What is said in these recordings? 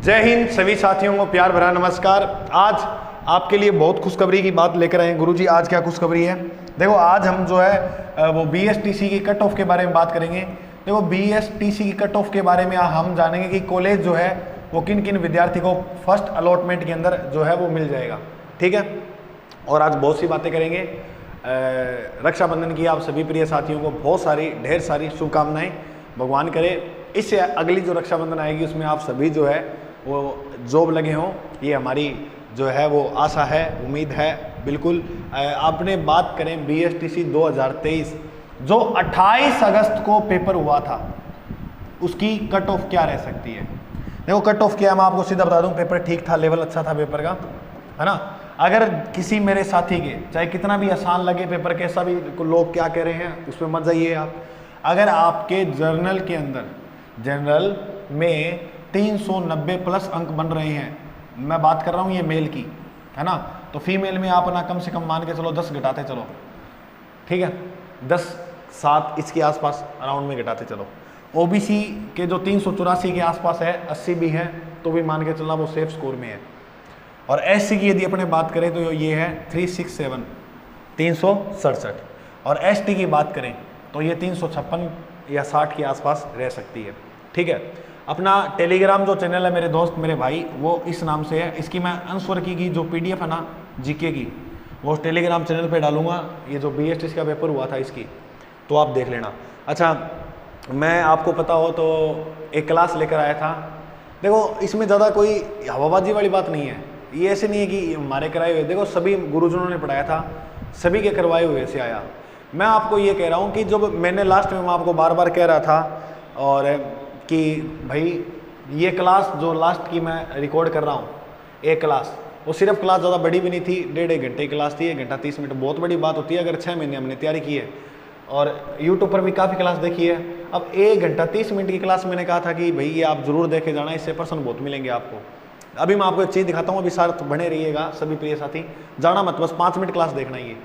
जय हिंद सभी साथियों को प्यार भरा नमस्कार। आज आपके लिए बहुत खुशखबरी की बात लेकर आए हैं। गुरुजी आज क्या खुशखबरी है? देखो आज हम जो है वो BSTC की कट ऑफ के बारे में बात करेंगे। देखो BSTC की कट ऑफ के बारे में हम जानेंगे कि कॉलेज जो है वो किन किन विद्यार्थी को फर्स्ट अलॉटमेंट के अंदर जो है वो मिल जाएगा, ठीक है। और आज बहुत सी बातें करेंगे। रक्षाबंधन की आप सभी प्रिय साथियों को बहुत सारी ढेर सारी शुभकामनाएं। भगवान करे इससे अगली जो रक्षाबंधन आएगी उसमें आप सभी जो है वो जॉब लगे हों, ये हमारी जो है वो आशा है, उम्मीद है। बिल्कुल आपने बात करें BSTC 2023 जो 28 अगस्त को पेपर हुआ था, उसकी कट ऑफ क्या रह सकती है? देखो कट ऑफ क्या, मैं आपको सीधा बता दूं, पेपर ठीक था, लेवल अच्छा था पेपर का, है ना। अगर किसी मेरे साथी के चाहे कितना भी आसान लगे पेपर, कैसा भी लोग क्या कह रहे हैं उसमें मत जाइए आप। अगर आपके जर्नल के अंदर जनरल में 390 प्लस अंक बन रहे हैं, मैं बात कर रहा हूँ ये मेल की, है ना, तो फीमेल में आप ना कम से कम मान के चलो 10 घटाते चलो, ठीक है, 10 7 इसके आसपास अराउंड में घटाते चलो। OBC के जो 384 के आसपास है, 80 भी है तो भी मान के चलना वो सेफ स्कोर में है। और SC की यदि अपने बात करें तो ये है 367 367, और ST की बात करें तो ये 356 या 60 के आसपास रह सकती है, ठीक है। अपना टेलीग्राम जो चैनल है मेरे दोस्त मेरे भाई वो इस नाम से है, इसकी मैं आंसर की जो PDF है ना GK की, वो टेलीग्राम चैनल पे डालूंगा। ये जो BSTC का पेपर हुआ था इसकी, तो आप देख लेना। अच्छा, मैं आपको पता हो तो एक क्लास लेकर आया था। देखो इसमें ज़्यादा कोई हवाबाजी वाली बात नहीं है, ये ऐसे नहीं है कि हमारे कराए हुए, देखो सभी गुरुजनों ने पढ़ाया था, सभी के करवाए हुए से आया। मैं आपको ये कह रहा हूँ कि जब मैंने लास्ट में मैं आपको बार बार कह रहा था और कि भाई ये क्लास जो लास्ट की मैं रिकॉर्ड कर रहा हूँ, एक क्लास, वो सिर्फ क्लास ज़्यादा बड़ी भी नहीं थी, 1.5 घंटे की क्लास थी, 1 घंटा 30 मिनट, बहुत बड़ी बात होती है अगर 6 महीने हमने तैयारी की है। और YouTube पर भी काफ़ी क्लास देखी है। अब 1 घंटा 30 मिनट की क्लास मैंने कहा था कि भाई ये आप जरूर देखे जाना, इससे पर्सन बहुत मिलेंगे आपको। अभी मैं आपको एक चीज़ दिखाता हूँ, अभी साथ बने रहिएगा सभी प्रिय साथी, जाना मत, बस 5 मिनट क्लास देखना ही है।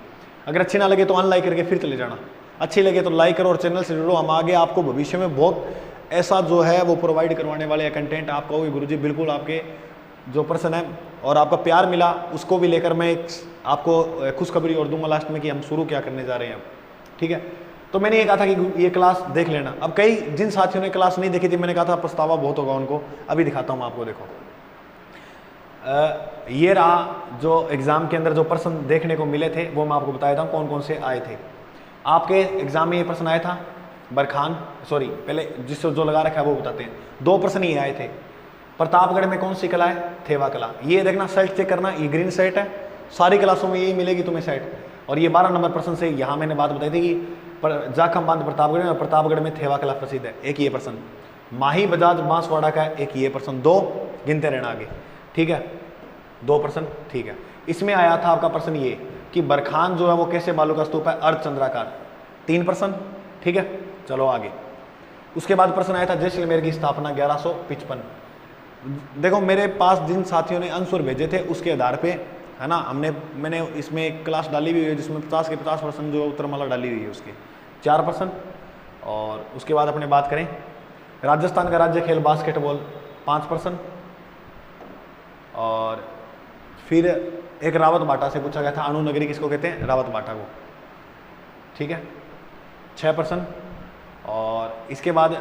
अगर अच्छी ना लगे तो अनलाइक करके फिर चले जाना, अच्छी लगे तो लाइक करो और चैनल से जुड़ो। हम आगे आपको भविष्य में बहुत ऐसा जो है वो प्रोवाइड करवाने वाले या कंटेंट आप कहोगे गुरुजी बिल्कुल आपके जो पर्सन है और आपका प्यार मिला उसको भी लेकर मैं एक आपको खुशखबरी और दूंगा लास्ट में कि हम शुरू क्या करने जा रहे हैं, ठीक है। तो मैंने ये कहा था कि ये क्लास देख लेना। अब कई जिन साथियों ने क्लास नहीं देखी थी, मैंने कहा था पछतावा बहुत होगा उनको, अभी दिखाता हूँ आपको। देखो ये रहा जो एग्ज़ाम के अंदर जो प्रश्न देखने को मिले थे, वो मैं आपको बताया था कौन कौन से आए थे। आपके एग्ज़ाम में ये प्रश्न आया था बरखान, सॉरी पहले जिससे जो लगा रखा है वो बताते हैं। 2 प्रश्न ये आए थे, प्रतापगढ़ में कौन सी कला है? थेवा कला। ये देखना सेट चेक करना, ये ग्रीन सेट है, सारी क्लासों में यही मिलेगी तुम्हें सेट। और ये 12 नंबर प्रश्न से यहाँ मैंने बात बताई थी कि जाखम बांध प्रतापगढ़ में और प्रतापगढ़ में थेवा कला प्रसिद्ध है, एक ये प्रश्न। माही बजाज बांसवाड़ा का है, एक ये प्रश्न। 2 गिनते रहना आगे, ठीक है, 2 प्रश्न, ठीक है। इसमें आया था आपका प्रश्न ये कि बरखान जो है वो कैसे बालू का स्तूप है? अर्धचंद्राकार, 3 प्रश्न, ठीक है। चलो आगे। उसके बाद प्रश्न आया था जैसलमेर की स्थापना 1155। देखो मेरे पास जिन साथियों ने आंसर भेजे थे उसके आधार पे, है ना, मैंने इसमें एक क्लास डाली हुई है जिसमें 50 के 50 प्रश्न जो उत्तरमाला डाली हुई है उसके 4 प्रश्न। और उसके बाद अपने बात करें राजस्थान का राज्य खेल बास्केटबॉल, 5 प्रश्न। और फिर एक रावत बाटा से पूछा गया था, अणु नगरी किसको कहते हैं? रावत बाटा को, ठीक है, 6 प्रश्न। और इसके बाद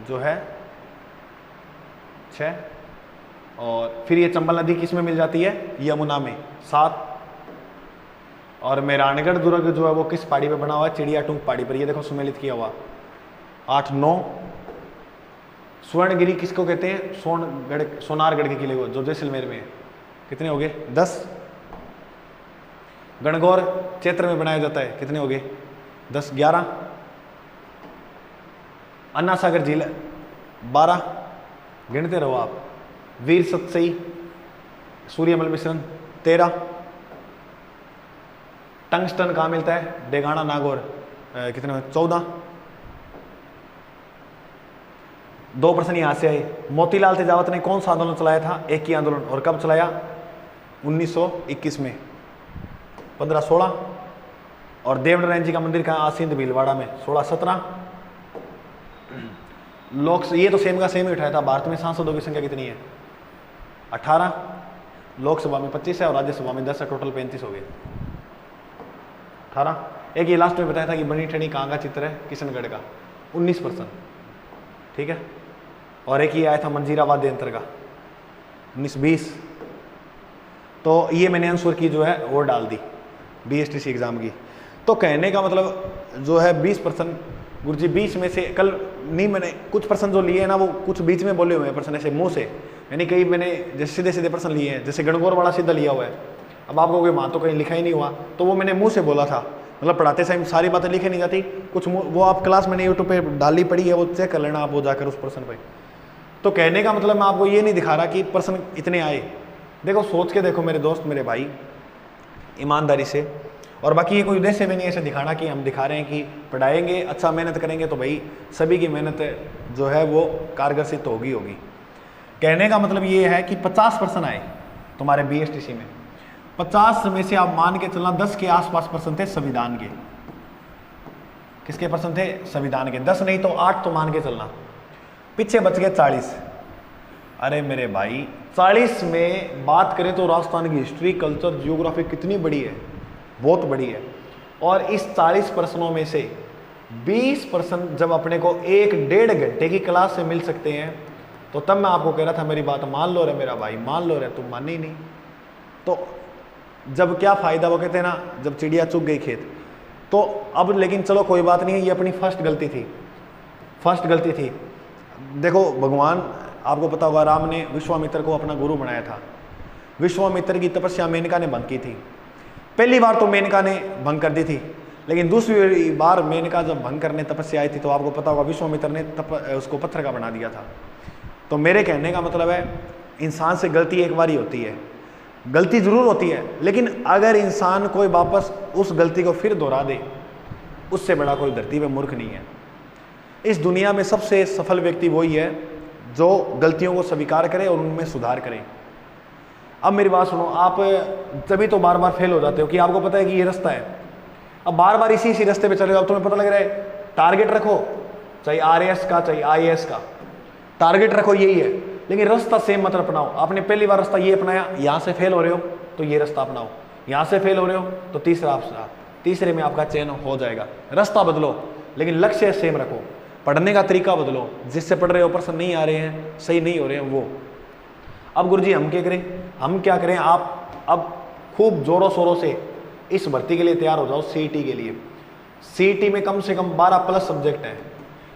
जो है 6, और फिर ये चंबल नदी किस में मिल जाती है? यमुना में, 7। और मेहरानगढ़ दुर्ग जो है वो किस पहाड़ी पे बना हुआ है? चिड़िया टूंक पहाड़ी पर, ये देखो सुमेलित किया हुआ, 8 9। स्वर्णगिरी किसको कहते हैं? सोनारगढ़ के किले को, जो जैसलमेर में है, कितने हो गए? 10। गणगौर क्षेत्र में बनाया जाता है, कितने हो गए? 10 11। अन्ना सागर झील 12, गिनते रहो आप। वीर सतसई सूर्यमल मिश्रण 13। टंगस्टन कहाँ मिलता है? डेगाना नागौर, कितने में? 14। 2 प्रश्न यहाँ से आए। मोतीलाल तेजावत ने कौन सा आंदोलन चलाया था? एक ही आंदोलन, और कब चलाया? 1921 में, 15-16। और देवनारायण जी का मंदिर कहाँ? आसींद भीलवाड़ा में, 16-17। लोक ये तो सेम का सेम ही उठाया था। भारत में सांसदों की संख्या कितनी है? 18, लोकसभा में 25 है और राज्यसभा में 10 है, टोटल 35 हो गए। 18। एक ये लास्ट में बताया था कि बनी ठनी कहाँ का चित्र है? किशनगढ़ का, 19%, ठीक है। और एक ये आया था मंजीरा वाद्य यंत्र का, 19-20। तो ये मैंने आंसर की जो है वो डाल दी BSTC एग्जाम की। तो कहने का मतलब जो है 20%, गुरुजी 20 में से कल नहीं, मैंने कुछ पर्सन जो लिए हैं ना वो कुछ बीच में बोले हुए हैं पर्सन ऐसे मुंह से, यानी कई मैंने जैसे सीधे सीधे पर्सन लिए हैं, जैसे गणगौर वाला सीधा लिया हुआ है। अब आपको कोई वहाँ तो कहीं लिखा ही नहीं हुआ, तो वो मैंने मुंह से बोला था, मतलब पढ़ाते समय सारी बातें लिखी नहीं जाती, कुछ वो आप क्लास मैंने यूट्यूब पे डाली पड़ी है, वो चेक कर लेना आप, वो जाकर उस पर्सन पे। तो कहने का मतलब मैं आपको ये नहीं दिखा रहा कि पर्सन इतने आए, देखो सोच के देखो मेरे दोस्त मेरे भाई, ईमानदारी से। और बाकी ये कोई उद्देश्य भी नहीं ऐसे दिखाना कि हम दिखा रहे हैं कि पढ़ाएंगे अच्छा मेहनत करेंगे तो भाई सभी की मेहनत जो है वो कारगर सिद्ध होगी। कहने का मतलब ये है कि 50% आए तुम्हारे BSTC में, 50 में से आप मान के चलना 10 के आसपास पर्सन थे संविधान के। किसके पर्सन थे? संविधान के। 10 नहीं तो 8 तो मान के चलना, पीछे बच गए 40। अरे मेरे भाई 40 में बात करें तो राजस्थान की हिस्ट्री, कल्चर, जियोग्राफी कितनी बड़ी है, बहुत बड़ी है। और इस 40 पर्सनों में से 20% जब अपने को 1-1.5 घंटे की क्लास से मिल सकते हैं, तो तब मैं आपको कह रहा था मेरी बात मान लो रे मेरा भाई, मान लो रे, तुम माने ही नहीं। तो जब क्या फ़ायदा, वो कहते हैं ना जब चिड़िया चुग गई खेत। तो अब लेकिन चलो कोई बात नहीं है, ये अपनी फर्स्ट गलती थी। देखो भगवान, आपको पता होगा राम ने विश्वामित्र को अपना गुरु बनाया था। विश्वामित्र की तपस्या मेनका ने भंग की थी। पहली बार तो मेनका ने भंग कर दी थी, लेकिन दूसरी बार मेनका जब भंग करने तपस्या आई थी तो आपको पता होगा विश्वामित्र ने उसको पत्थर का बना दिया था। तो मेरे कहने का मतलब है इंसान से गलती एक बार ही होती है, गलती जरूर होती है, लेकिन अगर इंसान कोई वापस उस गलती को फिर दोहरा दे, उससे बड़ा कोई धरती पे मूर्ख नहीं है। इस दुनिया में सबसे सफल व्यक्ति वही है जो गलतियों को स्वीकार करे और उनमें सुधार करे। अब मेरी बात सुनो, आप तभी तो बार बार फेल हो जाते हो कि आपको पता है कि ये रास्ता है, अब बार बार इसी रास्ते पे चले जाओ, तुम्हें पता लग रहा है। टारगेट रखो, चाहे RAS का चाहे IAS का, टारगेट रखो यही है, लेकिन रास्ता सेम मत अपनाओ। आपने पहली बार रास्ता ये अपनाया, यहाँ से फेल हो रहे हो तो ये रास्ता अपनाओ, यहाँ से फेल हो रहे हो तो तीसरे में आपका चयन हो जाएगा। रास्ता बदलो लेकिन लक्ष्य सेम रखो, पढ़ने का तरीका बदलो, जिससे पढ़ रहे हो पर्सन नहीं आ रहे हैं, सही नहीं हो रहे हैं वो। अब गुरुजी हम क्या करें? आप अब खूब जोरों शोरों से इस भर्ती के लिए तैयार हो जाओ। CET के लिए, CET में कम से कम 12+ सब्जेक्ट हैं।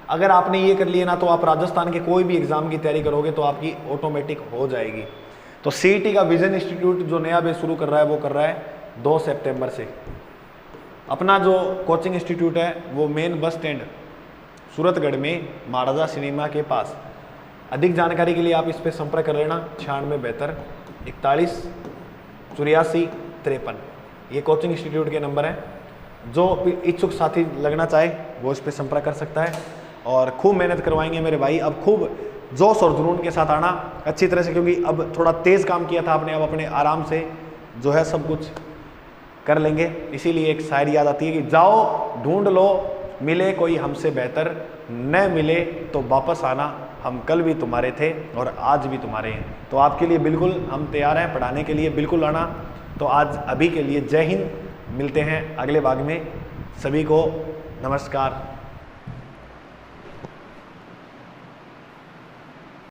अगर आपने ये कर लिए ना तो आप राजस्थान के कोई भी एग्जाम की तैयारी करोगे तो आपकी ऑटोमेटिक हो जाएगी। तो CET का विजन इंस्टीट्यूट जो नया बेस शुरू कर रहा है वो कर रहा है 2 सितंबर से। अपना जो कोचिंग इंस्टीट्यूट है वो मेन बस स्टैंड सूरतगढ़ में महाराजा सिनेमा के पास। अधिक जानकारी के लिए आप इस पर संपर्क कर लेना 9672 41 84 53। ये कोचिंग इंस्टीट्यूट के नंबर हैं। जो इच्छुक साथी लगना चाहे वो इस पर संपर्क कर सकता है और खूब मेहनत करवाएंगे मेरे भाई। अब खूब जोश और जुनून के साथ आना अच्छी तरह से, क्योंकि अब थोड़ा तेज़ काम किया था आपने, अब अपने आराम से जो है सब कुछ कर लेंगे। इसीलिए एक शायरी याद आती है कि जाओ ढूंढ लो मिले कोई हमसे बेहतर, न मिले तो वापस आना, हम कल भी तुम्हारे थे और आज भी तुम्हारे हैं। तो आपके लिए बिल्कुल हम तैयार हैं, पढ़ाने के लिए बिल्कुल आना। तो आज अभी के लिए जय हिंद, मिलते हैं अगले भाग में। सभी को नमस्कार।